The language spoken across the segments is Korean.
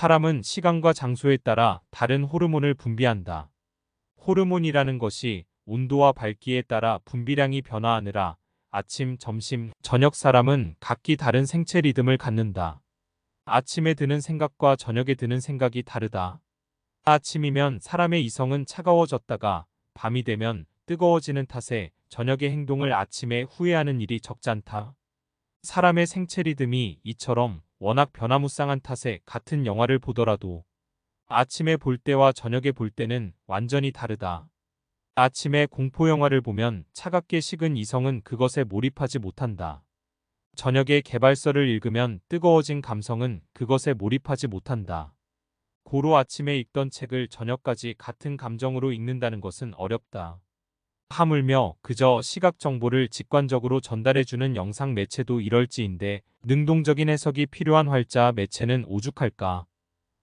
사람은 시간과 장소에 따라 다른 호르몬을 분비한다. 호르몬이라는 것이 온도와 밝기에 따라 분비량이 변화하느라 아침, 점심, 저녁 사람은 각기 다른 생체 리듬을 갖는다. 아침에 드는 생각과 저녁에 드는 생각이 다르다. 아침이면 사람의 이성은 차가워졌다가 밤이 되면 뜨거워지는 탓에 저녁의 행동을 아침에 후회하는 일이 적잖다. 사람의 생체 리듬이 이처럼 워낙 변화무쌍한 탓에 같은 영화를 보더라도 아침에 볼 때와 저녁에 볼 때는 완전히 다르다. 아침에 공포 영화를 보면 차갑게 식은 이성은 그것에 몰입하지 못한다. 저녁에 계발서를 읽으면 뜨거워진 감성은 그것에 몰입하지 못한다. 고로 아침에 읽던 책을 저녁까지 같은 감정으로 읽는다는 것은 어렵다. 하물며 그저 시각 정보를 직관적으로 전달해주는 영상 매체도 이럴지인데 능동적인 해석이 필요한 활자 매체는 오죽할까.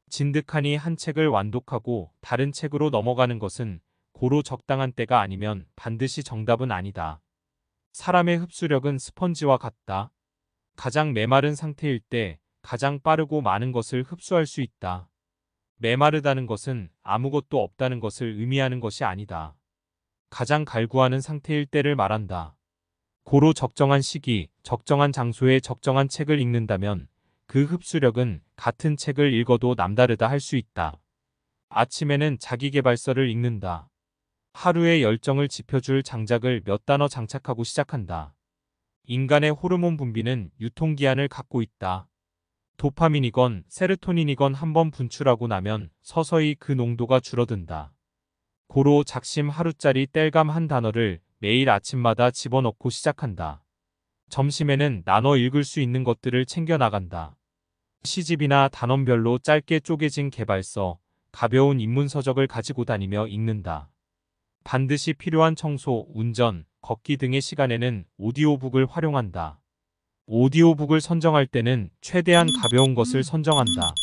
진득하니 한 책을 완독하고 다른 책으로 넘어가는 것은 고로 적당한 때가 아니면 반드시 정답은 아니다. 사람의 흡수력은 스펀지와 같다. 가장 메마른 상태일 때 가장 빠르고 많은 것을 흡수할 수 있다. 메마르다는 것은 아무것도 없다는 것을 의미하는 것이 아니다. 가장 갈구하는 상태일 때를 말한다. 고로 적정한 시기, 적정한 장소에 적정한 책을 읽는다면 그 흡수력은 같은 책을 읽어도 남다르다 할 수 있다. 아침에는 자기계발서를 읽는다. 하루의 열정을 지펴줄 장작을 몇 단어 장착하고 시작한다. 인간의 호르몬 분비는 유통기한을 갖고 있다. 도파민이건 세르토닌이건 한번 분출하고 나면 서서히 그 농도가 줄어든다. 고로 작심 하루짜리 땔감 한 단어를 매일 아침마다 집어넣고 시작한다. 점심에는 나눠 읽을 수 있는 것들을 챙겨 나간다. 시집이나 단원별로 짧게 쪼개진 계발서, 가벼운 입문서적을 가지고 다니며 읽는다. 반드시 필요한 청소, 운전, 걷기 등의 시간에는 오디오북을 활용한다. 오디오북을 선정할 때는 최대한 가벼운 것을 선정한다.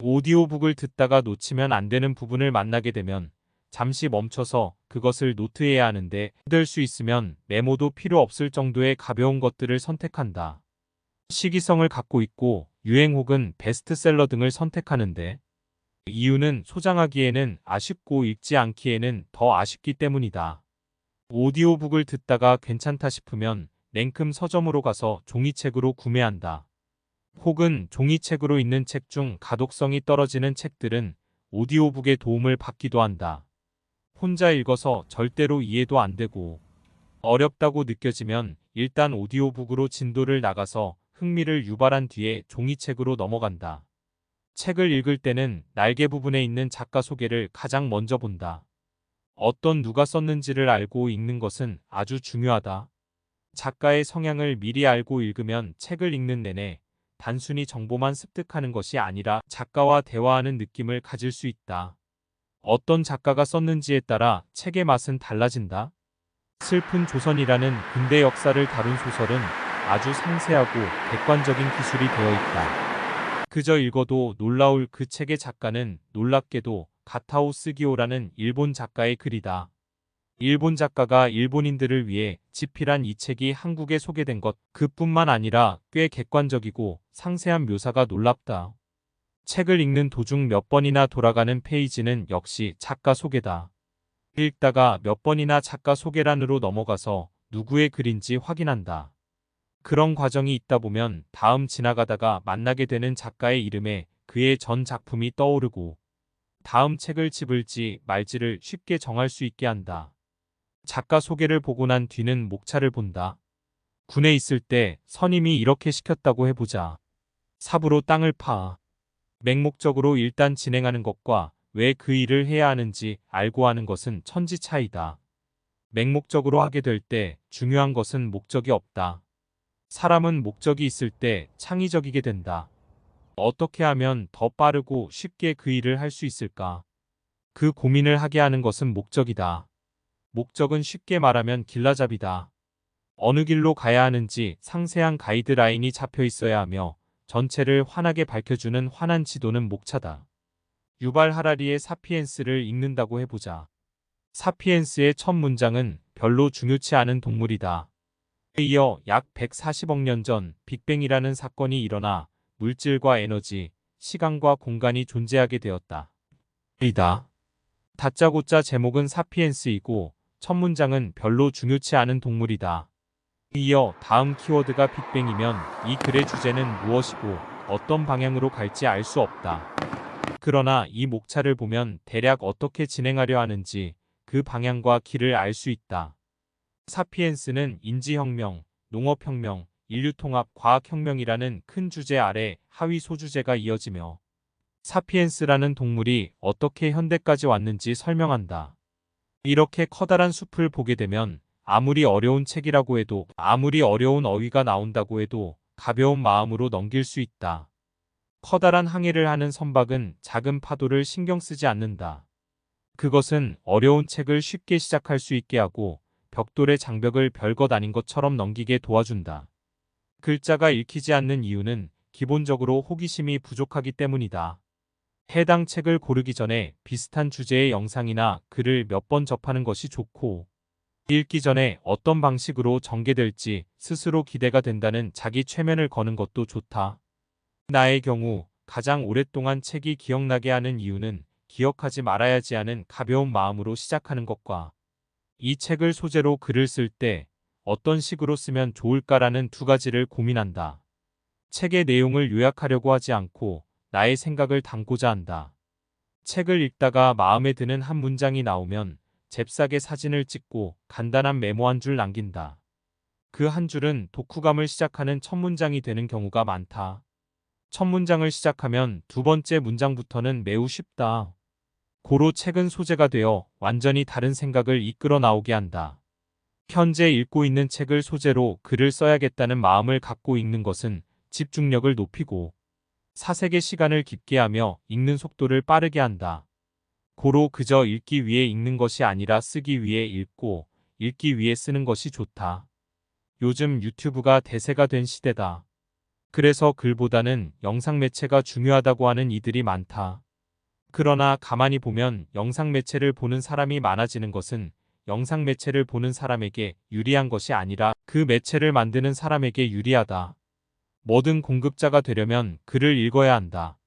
오디오북을 듣다가 놓치면 안 되는 부분을 만나게 되면 잠시 멈춰서 그것을 노트해야 하는데 될 수 있으면 메모도 필요 없을 정도의 가벼운 것들을 선택한다. 시기성을 갖고 있고 유행 혹은 베스트셀러 등을 선택하는데 이유는 소장하기에는 아쉽고 읽지 않기에는 더 아쉽기 때문이다. 오디오북을 듣다가 괜찮다 싶으면 냉큼 서점으로 가서 종이책으로 구매한다. 혹은 종이책으로 있는 책 중 가독성이 떨어지는 책들은 오디오북의 도움을 받기도 한다. 혼자 읽어서 절대로 이해도 안 되고 어렵다고 느껴지면 일단 오디오북으로 진도를 나가서 흥미를 유발한 뒤에 종이책으로 넘어간다. 책을 읽을 때는 날개 부분에 있는 작가 소개를 가장 먼저 본다. 어떤 누가 썼는지를 알고 읽는 것은 아주 중요하다. 작가의 성향을 미리 알고 읽으면 책을 읽는 내내 단순히 정보만 습득하는 것이 아니라 작가와 대화하는 느낌을 가질 수 있다. 어떤 작가가 썼는지에 따라 책의 맛은 달라진다. 슬픈 조선이라는 근대 역사를 다룬 소설은 아주 상세하고 객관적인 기술이 되어 있다. 그저 읽어도 놀라울 그 책의 작가는 놀랍게도 가타오 스기오라는 일본 작가의 글이다. 일본 작가가 일본인들을 위해 집필한 이 책이 한국에 소개된 것 그뿐만 아니라 꽤 객관적이고 상세한 묘사가 놀랍다. 책을 읽는 도중 몇 번이나 돌아가는 페이지는 역시 작가 소개다. 읽다가 몇 번이나 작가 소개란으로 넘어가서 누구의 글인지 확인한다. 그런 과정이 있다 보면 다음 지나가다가 만나게 되는 작가의 이름에 그의 전 작품이 떠오르고 다음 책을 집을지 말지를 쉽게 정할 수 있게 한다. 작가 소개를 보고 난 뒤는 목차를 본다. 군에 있을 때 선임이 이렇게 시켰다고 해보자. 삽으로 땅을 파. 맹목적으로 일단 진행하는 것과 왜 그 일을 해야 하는지 알고 하는 것은 천지 차이다. 맹목적으로 하게 될 때 중요한 것은 목적이 없다. 사람은 목적이 있을 때 창의적이게 된다. 어떻게 하면 더 빠르고 쉽게 그 일을 할 수 있을까? 그 고민을 하게 하는 것은 목적이다. 목적은 쉽게 말하면 길라잡이다. 어느 길로 가야 하는지 상세한 가이드라인이 잡혀 있어야 하며 전체를 환하게 밝혀주는 환한 지도는 목차다. 유발 하라리의 사피엔스를 읽는다고 해보자. 사피엔스의 첫 문장은 별로 중요치 않은 동물이다. 이어 약 140억 년 전 빅뱅이라는 사건이 일어나 물질과 에너지, 시간과 공간이 존재하게 되었다. 이다. 다짜고짜 제목은 사피엔스이고 첫 문장은 별로 중요치 않은 동물이다. 이어 다음 키워드가 빅뱅이면 이 글의 주제는 무엇이고 어떤 방향으로 갈지 알 수 없다. 그러나 이 목차를 보면 대략 어떻게 진행하려 하는지 그 방향과 길을 알 수 있다. 사피엔스는 인지혁명, 농업혁명, 인류통합, 과학혁명이라는 큰 주제 아래 하위 소주제가 이어지며 사피엔스라는 동물이 어떻게 현대까지 왔는지 설명한다. 이렇게 커다란 숲을 보게 되면 아무리 어려운 책이라고 해도 아무리 어려운 어휘가 나온다고 해도 가벼운 마음으로 넘길 수 있다. 커다란 항해를 하는 선박은 작은 파도를 신경 쓰지 않는다. 그것은 어려운 책을 쉽게 시작할 수 있게 하고 벽돌의 장벽을 별것 아닌 것처럼 넘기게 도와준다. 글자가 읽히지 않는 이유는 기본적으로 호기심이 부족하기 때문이다. 해당 책을 고르기 전에 비슷한 주제의 영상이나 글을 몇 번 접하는 것이 좋고, 읽기 전에 어떤 방식으로 전개될지 스스로 기대가 된다는 자기 최면을 거는 것도 좋다. 나의 경우 가장 오랫동안 책이 기억나게 하는 이유는 기억하지 말아야지 하는 가벼운 마음으로 시작하는 것과 이 책을 소재로 글을 쓸 때 어떤 식으로 쓰면 좋을까라는 두 가지를 고민한다. 책의 내용을 요약하려고 하지 않고 나의 생각을 담고자 한다. 책을 읽다가 마음에 드는 한 문장이 나오면 잽싸게 사진을 찍고 간단한 메모 한 줄 남긴다. 그 한 줄은 독후감을 시작하는 첫 문장이 되는 경우가 많다. 첫 문장을 시작하면 두 번째 문장부터는 매우 쉽다. 고로 책은 소재가 되어 완전히 다른 생각을 이끌어 나오게 한다. 현재 읽고 있는 책을 소재로 글을 써야겠다는 마음을 갖고 읽는 것은 집중력을 높이고 사색의 시간을 깊게 하며 읽는 속도를 빠르게 한다. 고로 그저 읽기 위해 읽는 것이 아니라 쓰기 위해 읽고 읽기 위해 쓰는 것이 좋다. 요즘 유튜브가 대세가 된 시대다. 그래서 글보다는 영상 매체가 중요하다고 하는 이들이 많다. 그러나 가만히 보면 영상 매체를 보는 사람이 많아지는 것은 영상 매체를 보는 사람에게 유리한 것이 아니라 그 매체를 만드는 사람에게 유리하다. 뭐든 공급자가 되려면 글을 읽어야 한다.